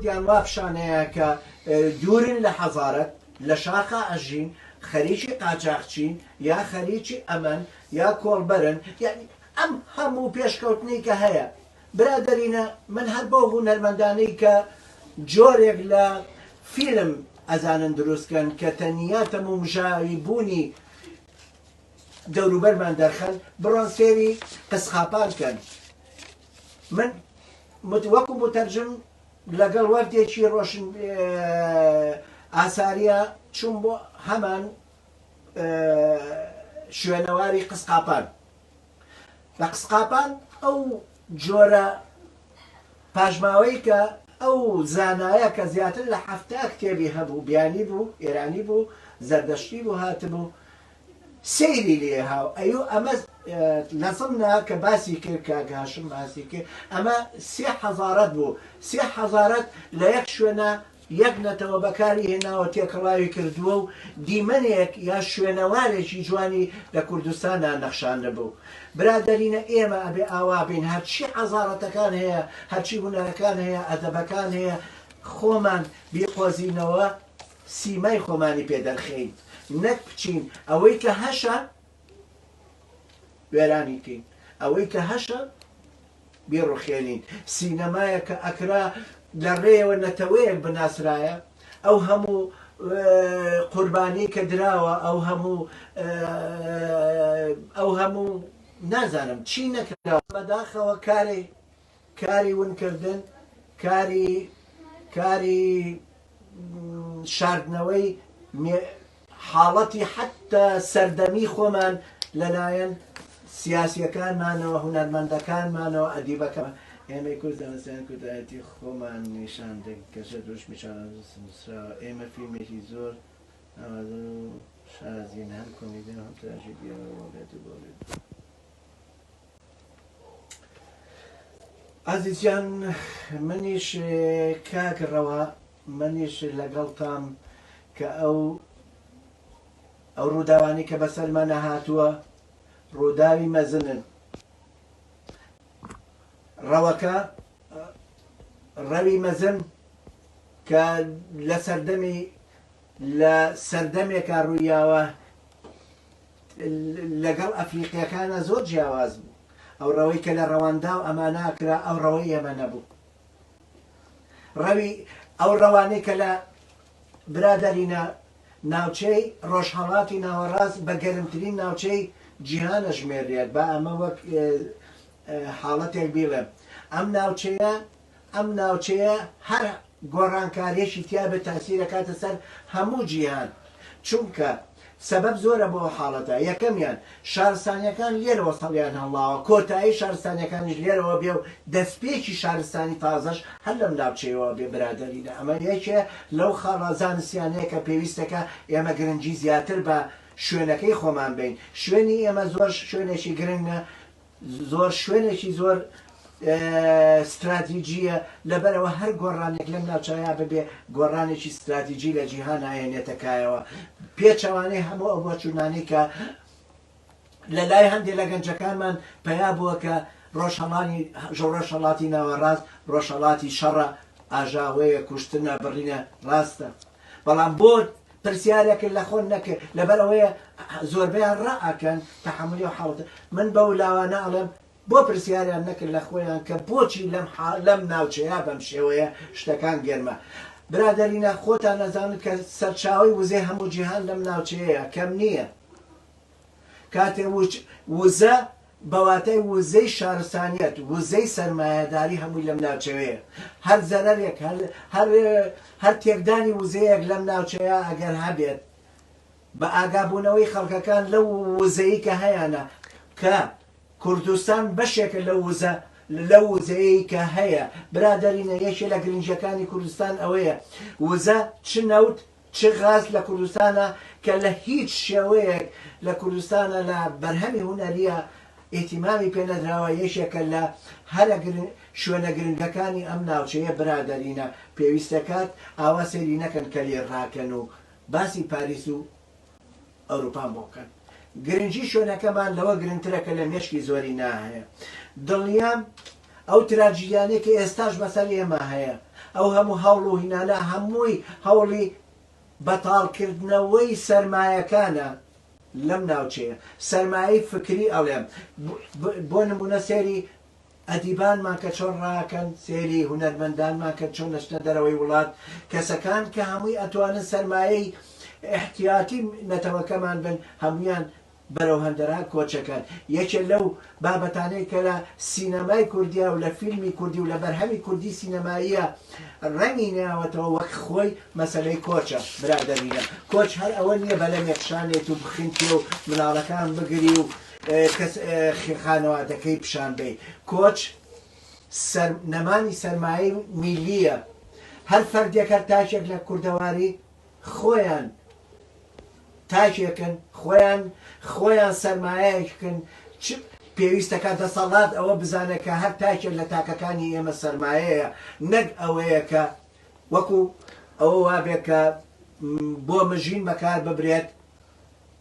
خەڵکیان وا پیشانەیە کە دوورن لە حەزارەت لە شاخە ئەژین خەریکی قاچاقچین یا خەریکی ئەمەن یا کۆڵبەرن یعنی ئەم هەموو پێشکەوتنی کە هەیە برادەرینە من هەر بۆ هونەرمەندانەی کە جۆرێک لە فیلم ئەزانن دروستکەن کە تەنیا تەمومژاوی بوونی دەوروبەرمان دەرخەن بڕۆن سێری قسخاپان کەن من وەکو متەرجم لەگەڵ وەردێکی ڕۆشن ئاساریە چوون بۆ هەمان شوێنەواری قسقاپان لە قسقاپان ئەو جۆرە پاژماوەی کە ئەو زانایە کە زیاتر لە 70 کتێبی هەبوو بیانی بوو ئێرانی بوو زەردەشتی بوو هاتبوو سەیری لێ هاو ئەیو ئەمە لەزمنا کە باسی کرد کاگاشم باسی کرد ئەمە 3000 بوو 3000 لە یەک شوێنە یەک نەتەوە بەکاری هێناوە تێکەڵاوی کردووە و دیمەنێک یا شوێنەوارێکی جوانی لە کوردستاندا نەخشاندە بوو برادەرینە ئێمە ئەبێ ئاوا بین هەرچی حەزارەتەکان هەیە هەرچی هونەرەکان هەیە ئەدەبەکان هەیە خۆمان بیقۆزینەوە سیمای خۆمانی پێدەرخین نەک بچین ئەوەی کە هەشە وێرانی کەین ئەوەی کە هەشە بیڕوخێنین سینەمایە کە ئەکرا لە ڕێوە نەتەوەیەک بناسرایە ئەو هەموو قوربانی کە دراوە ئەو هەموو نازانم چی نەکراوە بەداخەوە کاری ونکردن کاری شاردنەوەی حاڵەتی حتا سەردەمی خۆمان لەلایەن سیاسیەکانمانەوە هونەرمەندەکانمانەوە ئەدیبەکەمان ئێمە کورد دەمەزیان کوردایەتی خۆمان نیشان کەشە دروشمیشانە سراوە ئێمە فیلمێکی زۆر ئامادە و شارەزین هەم کۆمیدیان هەم تراژیدیەوە بێت و بۆ بێت ئازیزیان منیش کاگڕەوە منیش لەگەڵتان کە ئەو ڕووداوانی کە بەسەرمانە هاتووە ڕووداوی مەزنن ڕەوەکە ڕەوی مەزن کە لە سەردەمێکە ڕوویاوە لەگەڵ ئەفریقیەکانە زۆر جیاواز بوو ئەو ڕەوەی کە لە ڕەواندا و ئەماناکرا ئەو ڕەوەی ئێمە نەبوو ئەو ڕەوانەی کە لە برادەرینە ناوچەی ڕۆژهەڵاتی ناوەڕاست بە گەرمترین ناوچەی جیهانە ژمێرێت بە ئەمە وەک حاڵەتێک بیڵێم ئەم ناوچەیە هەر گۆڕانکاریەشی تیا بە تاسیرەکاتە سەر هەموو جیهان چونکە سەبەب زۆرە بۆ حاڵەتە یەکەمیان شارستانیەکان لێرەوە سەڵیان هەڵاوە کۆتایی شارستانیەکانیش لێرەوە بێ و دەستپێکی شارستانی تازەش هەر لەم ناوچەیەوە بێ برادەرینە ئەمە یەکێ لەو خاڵە زانستیانەیە کە پێویستەکە ئێمە گرنگی زیاتر بە شوێنەکەی خۆمان بین شوێنی ئێمە زۆر شوێنێکی گرنگە زۆر شوێنێکی زۆر استراتیجیە لەبەرەوە هەر گۆڕانێک لەم ناوچەیە ببێ گۆڕانێکی استراتیجی لە جیهان ئاێنێتەکایەوە پێچەوانەی هەموو ئەو بۆچوونانەی کە لە لای هەندێک لە گەنجەکانمان پیا بووە کە ڕۆژهەڵاتی ناوەڕاست ڕۆژهەڵاتی شەڕە ئاژاوەیە کوشتنە بڕینە ڕاستە بەڵام بۆ پرسیارێکن لە خۆن نەکرد لەبەرەوەیە زۆربیان ڕائەکەن تەحملی و حاڵەتە من بەو لاوانە ئەڵێم بۆ پرسیاریان نەکرد لە خۆیان کە بۆچی لەم ناوچەیە بەم شێوەیە شتەکان گەرمە برادەرینە خۆتان نەزانن کە سەرچاوی وزەی هەموو جیهان لەم ناوچەیە کەم نییە کاتێ وزە بەواتای وزەی شارستانیەت وزەی سەرمایەداری هەمووی لەم ناوچەوەیە هەر زەرەرێک هەر تێکدانی وزەیەک لەم ناوچەیە ئەگەر هەبێت بە ئاگابوونەوەی خەڵکەکان لەو وزەیی کە هەیەە کە کوردستان بەشێکە لە وزەیەی کە هەیە برادەرینە یەکێ لە گرنگیەکانی کوردستان ئەوەیە وزە چ نەوت چ غاز لە کوردستانە کە لە هیچ شێوەیەک لە کوردستانە لە بەرهەمی هونەریە ئێتیمامی پێنەدراوە یەکێکە لە هەرە شوێنە گرنگەکانی ئەم ناوچەیە برادەرینە پێویستەکات ئاوا سەیری نەکەن کە لێ ڕاکەن و باسی پاریس و ئەوروپان بۆکەن گرنگی شوێنەکەمان لەوە گرنگترەکە لە مێشکی زۆری ناهەیە دڵنیام ئەو تراژیدیانەی کە ئێستاش بەسەر ئێمە هەیە ئەو هەموو هەوڵ و هینانە هەمووی هەوڵی بەتاڵکردنەوەی سەرمایەکانە لەم ناوچەیە سەرمایی فکری ئەڵێم بۆ نمونە سێری ئەدیبانمان کە چۆن ڕاکەن سێری هونەرمەندانمان کە چۆن دەچنە دەرەوەی وڵات کەسەکان کە هەمووی ئەتوانن سەرمایەی احتیاتی نەتەوەکەمان بن هەمویان بەرەو هەندەرا کۆچەکان یەکێک لەو بابەتانەی کە لە سینەمای کوردیا و لە فیلمی کوردی و لە بەرهەمی کوردی سینەماییە ڕەنگی ناوەتەوە وەک خۆی مەسەلەی کۆچە برادەرینە کۆچ هەر ئەوە نییە بەلە مێخشانێت و بخینتێ و مناڵەکان بگری و خانەوادەکەی پیشان بێ کۆچ نەمانی سەرمایە میلیە هەر فەردێکە تاچێک لە کوردەواری خۆیان تاکێکن خۆیان سەرمایەکن پێویستەکە دەسەڵات ئەوە بزانێت کە هەر تاکێک لە تاکەکانی ئێمە سەرمایەیە نەک ئەوەیە کە وەکو ئەوە وابێت کە بۆ مژین بەکار ببرێت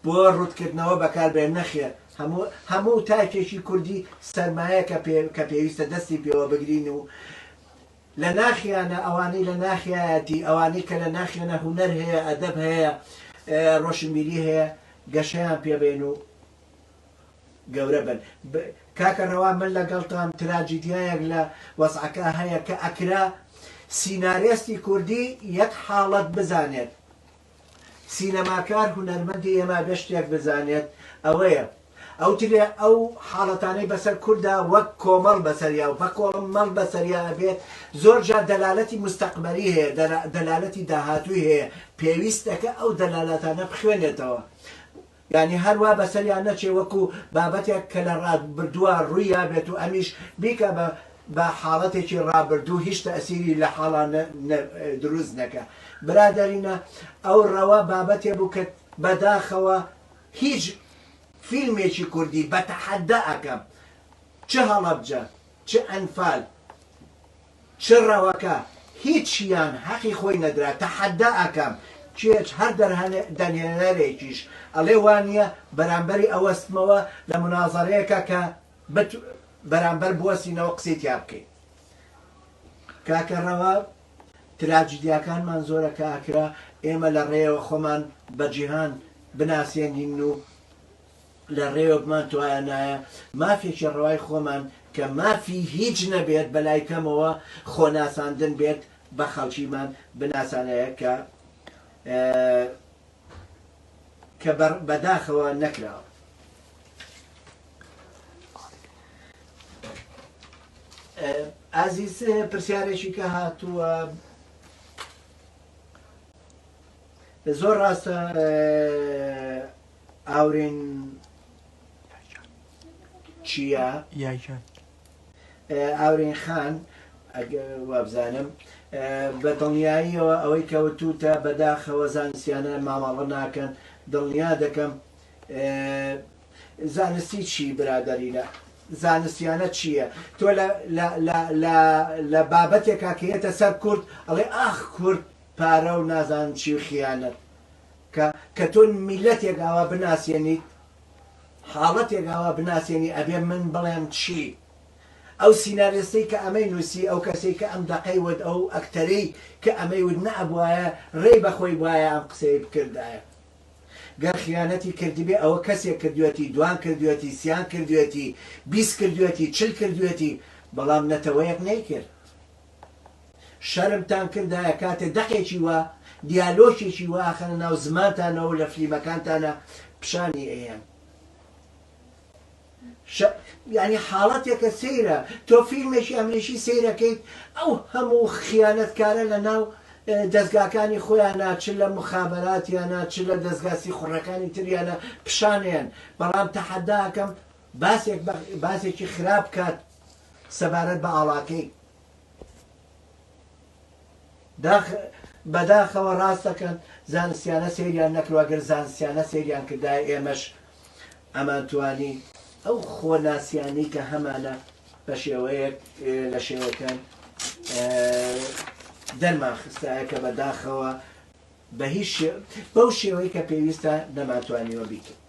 بۆ ڕوودکردنەوە بەکاربێت نەخێت هەموو تاکێکی کوردی سەرمایە کە پێویستە دەستی پێوە بگرین و لە ناخیانە ئەوانەی لە ناخیایەتی ئەوانەی کە لە ناخیانە هونەر هەیە ئەدەب هەیە ڕۆشنبیری هەیە گەشەیان پێبێن و گەورە بن کاکە ڕەوا من لەگەڵتان تراجیدیایەک لە وەسعەکە هەیە کە ئەکرا سینارێستی کوردی یەک حاڵەت بزانێت سینەماکار هونەرمەندی ئێمە بێ شتێک بزانێت ئەوەیە ئەو حاڵەتانەی بەسەر کووردا وەک کۆمەڵ بەسەریا و بە کۆمەڵ بەسەریا بێت زۆر جار دەلالەتی مستەقبەلی هەیە دەلالەتی داهاتووی هەیە پێویستەکە ئەو دەلالەتانە بخوێنێتەوە یعنی هەروە بەسەریان نەچێ وەکو بابەتێک کە لە ڕابردووە ڕوویە بێت و ئەمیش بیکە بە حاڵەتێکی ڕابردوو هیچ تەئسیری لە حاڵان دروست نەکە برادەرینە ئەو ڕەوە بابەتێ بوو کە بەداخەوە هیچ فیلمێکی کوردی بە تەحەدە ئەەکەم چه هەڵەبجە چه ئەنفال چه ڕەوەکە هیچیان حەقی خۆی نەدرا تەحەدە ئەەکەم چێچ هەر دەنێنەرێکیش ئەڵێ وانە بەرامبەری ئەوەستمەوە لە منازەرەیەکە کە بەرامبەر بوەستینەوە قسەی تیا بکەیت کاکە ڕەوا تراجیدیاکانمان زۆرە کە ئاکرا ئێمە لە ڕێەوە خۆمان بە جیهان بناسیێنین و لە ڕێوە بمان توایە نایە مافێکی ڕەوای خۆمان کە مافی هیچ نەبێت بەلای کەمەوە خۆناساندن بێت بە خەڵکیمان بناسانەیە کە بەداخەوە نەکراوە ئازیز پرسیارێکی کە هاتووە زۆر ڕاستە ئاورین چییە ئاورین خان وابزانم بە دڵنیاییەوە ئەوەی کەوتوتە بەداخەوە زانستیانە مامەڵە ناکەن دڵنیا دەکەم زانستی چی برادەرینە زانستیانە چییە تۆ لە بابەتێکا کەیەتە سەر کورد ئەڵێ ئاخ کورد پارە و نازان چی خیانەت کە تۆ میلەتێک ئاوا بناسیێنیت حاڵەتێک ئاوا بناسیێنی ئەبێ من بڵێم چی ئەو سینارێستەی کە ئەمەی نووسی ئەو کەسێک کە ئەم دەقەی ود ئەو ئەکتەرەی کە ئەمەی ود نەبوایە ڕێی بەخۆی وایە ئەم قسەی بکردایە گەر خیانەتی کردبێ ئەوە کەسێک کردوێتی دوان کردوێتی سیان کردوێتی 20 کردوێتی 40 کردوێتی بەڵام نەتەوەیەک نەیکرد شەرمتان کردایە کاتێ دەقێکی وە دیالۆشێکی واخەنە ناو زمانتانەوە لە فلیمەکانتانە پیشانی ئەیان یعنی حاڵەتێکە سەیرە تۆ فیلمێکی ئەمریشی سەیرەکەیت ئەو هەموو خیانەتکارە لە ناو دەستگاکانی خۆیانە چ لە مخابراتیانە چ لە دەستگاسی خوڕەکانی تریانە پیشانیان بەڵام تەحەداکەم باسێکی خراپ کات سەبارەت بە ئاڵاکەی بەداخەوە ڕاستەکەن زانستیانە سەیریان نەکروا گەر زانستیانە سەیریان کردای ئێمەش ئەمان توانی ئەو خۆناسیانی کە هەمانە بە شێوەیەک لە شێوەکان دەرمان خستایە کە بەداخەوە بە هیچ بەو شێوەی کە پێویستە نەماتوانیوە بیکەین